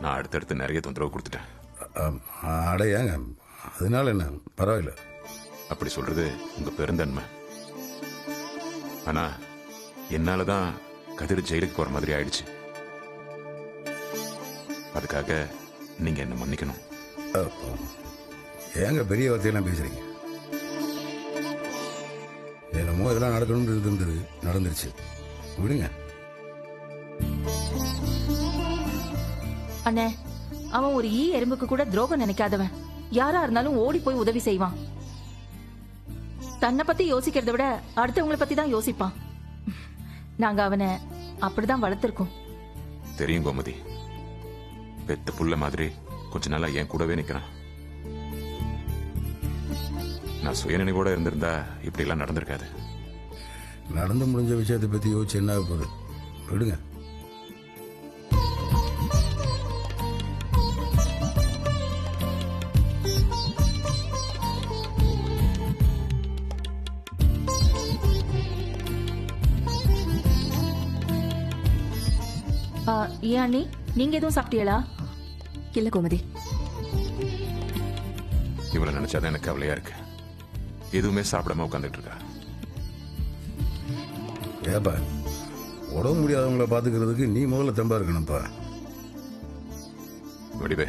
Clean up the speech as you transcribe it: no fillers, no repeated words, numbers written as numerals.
நான் அடுத்தடுத்து நிறைய தொந்தரவு கொடுத்துட்டேன். அட ஏங்க, அதனால என்ன, பரவாயில்ல. அப்படி சொல்றது உங்க பெருந்தன்மை. ஆனா என்னாலதான் கதிர் ஜெயிலுக்கு போற மாதிரி ஆயிடுச்சு. அதுக்காக நீங்க என்ன மன்னிக்கணும். ஏங்க பெரிய வார்த்தையெல்லாம் பேசுறீங்க? என்னமோ இதெல்லாம் நடக்கணும்னு இருந்தது, நடந்துருச்சு, விடுங்க. அண்ணே, அவன் ஒரு எறும்புக்கு கூட துரோகம் நினைக்காதவன். யாரா இருந்தாலும் ஓடி போய் உதவி செய்வான். தன்னை பத்தி யோசிக்கிறத விட அடுத்தவங்களை பத்தி தான் யோசிப்பான். நாங்க அவனை அப்படிதான் வளர்த்திருக்கோம். தெரியும் கோமதி, பெத்த புள்ள மாதிரி கொஞ்ச நாளா என் கூடவே நிக்கிறான். நான் சுயநினைவோட இருந்திருந்தா இப்படி எல்லாம் நடந்திருக்காது. நடந்து முடிஞ்ச விஷயத்தை பத்தி யோசிச்சு என்ன போகுது, விடுங்க. ஏன் அண்ணி, நீங்க எதுவும் சாப்பிட்டீங்களா? இல்ல கோமதி. இவளை நினைச்சாதான் எனக்கு கவலையா இருக்கு. எதுவுமே சாப்பிடாம உட்காந்துட்டு இருக்கா. ஏப்பா, உடம்பு முடியாதவங்களை பாத்துக்கிறதுக்கு நீ முதல்ல தெம்பா இருக்கணும்ப்பா. வடிவே,